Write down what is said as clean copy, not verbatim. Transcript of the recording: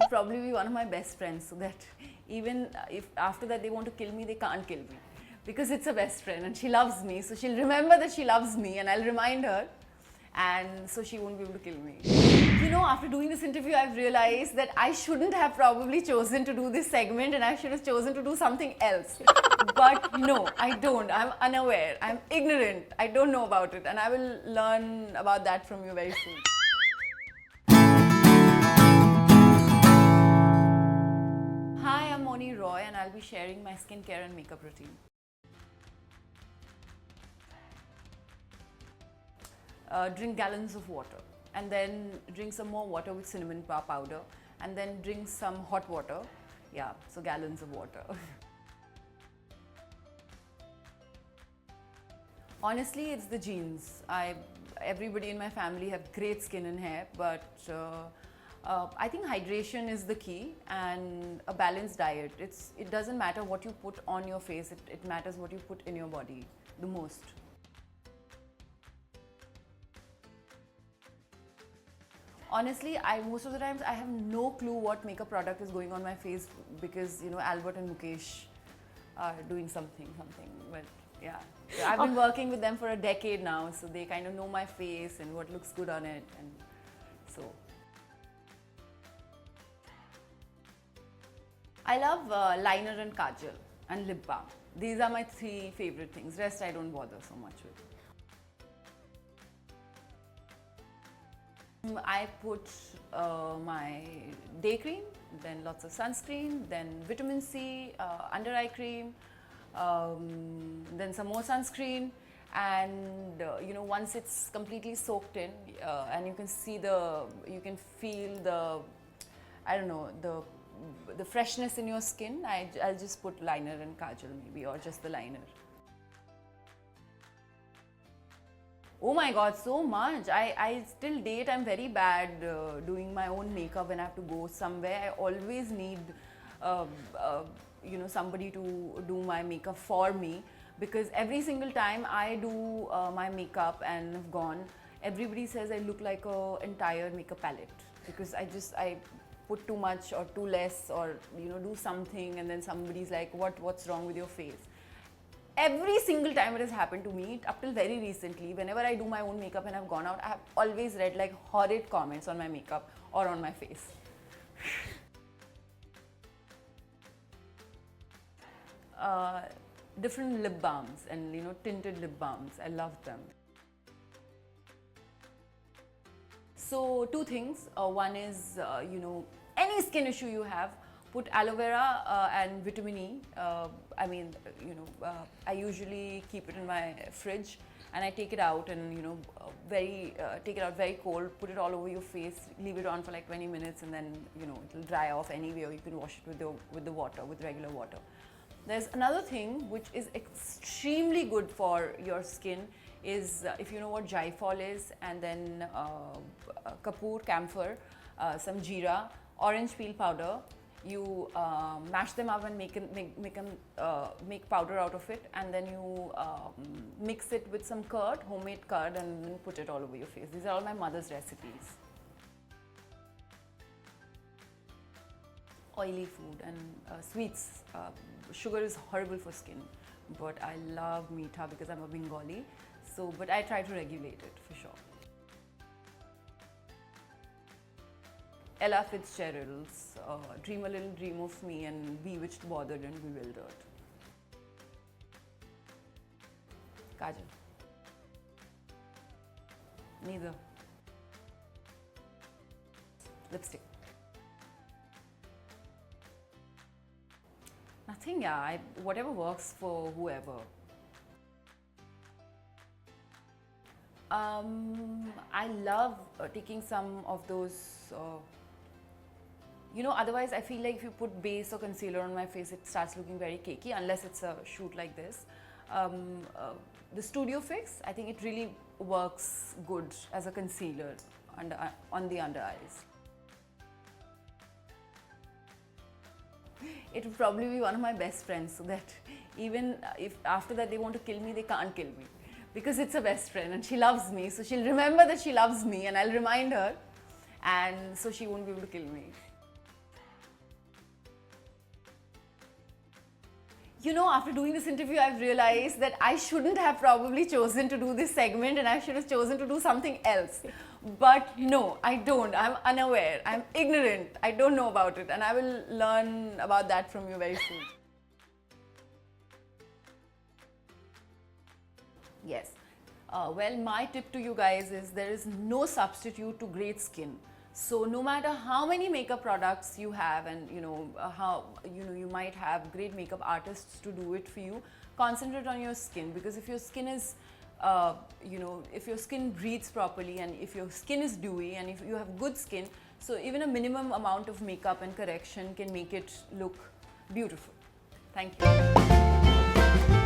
Probably be one of my best friends, so that even if after that they want to kill me, they can't kill me, because it's a best friend and she loves me, so she'll remember that she loves me and I'll remind her, and so she won't be able to kill me. You know, after doing this interview, I've realized that I shouldn't have probably chosen to do this segment and I should have chosen to do something else. But no, I don't. I'm unaware. I'm ignorant. I don't know about it, and I will learn about that from you very soon. Hi, I'm Moni Roy and I'll be sharing my skincare and makeup routine. Drink gallons of water, and then drink some more water with cinnamon powder, and then drink some hot water. Yeah, so gallons of water. Honestly, it's the genes. Everybody in my family have great skin and hair, but I think hydration is the key, and a balanced diet. It doesn't matter what you put on your face, it matters what you put in your body the most. Honestly, most of the times I have no clue what makeup product is going on my face, because Albert and Mukesh are doing something. But yeah, so I've been working with them for a decade now, so they kind of know my face and what looks good on it, and so. I love liner and kajal and lip balm. These are my 3 favorite things. Rest I don't bother so much with. I put my day cream, then lots of sunscreen, then vitamin C, under eye cream, then some more sunscreen, and once it's completely soaked in, and you can feel the, I don't know, the freshness in your skin, I'll just put liner and kajal maybe, or just the liner. Oh my god, so much. I still date. I'm very bad doing my own makeup when I have to go somewhere. I always need somebody to do my makeup for me, because every single time I do my makeup and have gone, everybody says I look like an entire makeup palette, because I put too much or too less, or do something, and then somebody's like, what's wrong with your face? Every single time it has happened to me, up till very recently, whenever I do my own makeup and I've gone out, I have always read like horrid comments on my makeup or on my face. Different lip balms and tinted lip balms, I love them. So 2 things. One is any skin issue you have, put aloe vera and vitamin E. I usually keep it in my fridge, and I take it out and take it out very cold, put it all over your face, leave it on for like 20 minutes, and then it'll dry off anyway, or you can wash it with the water, with regular water. There's another thing which is extremely good for your skin, is if you know what Jaifal is, and then kapoor, camphor, some jeera, orange peel powder. You mash them up and make powder out of it, and then you mix it with some curd, homemade curd, and then put it all over your face. These are all my mother's recipes. Oily food and sweets. Sugar is horrible for skin, but I love meetha because I'm a Bengali. So, but I try to regulate it for sure. Ella Fitzgerald's Dream a Little Dream of Me and Bewitched, Bothered and Bewildered. Kajal. Neither. Lipstick. Nothing, yeah. Whatever works for whoever. I love taking some of those. Otherwise I feel like if you put base or concealer on my face, it starts looking very cakey, unless it's a shoot like this. The Studio Fix, I think it really works good as a concealer on the under eyes. It would probably be one of my best friends, so that even if after that they want to kill me, they can't kill me, because it's a best friend and she loves me, so she'll remember that she loves me and I'll remind her, and so she won't be able to kill me. You know, after doing this interview, I've realized that I shouldn't have probably chosen to do this segment and I should have chosen to do something else. But no, I don't. I'm unaware. I'm ignorant. I don't know about it. And I will learn about that from you very soon. Yes. Well, my tip to you guys is there is no substitute to great skin. So no matter how many makeup products you have, and how you might have great makeup artists to do it for you, concentrate on your skin, because if your skin is if your skin breathes properly and if your skin is dewy and if you have good skin, so even a minimum amount of makeup and correction can make it look beautiful. Thank you.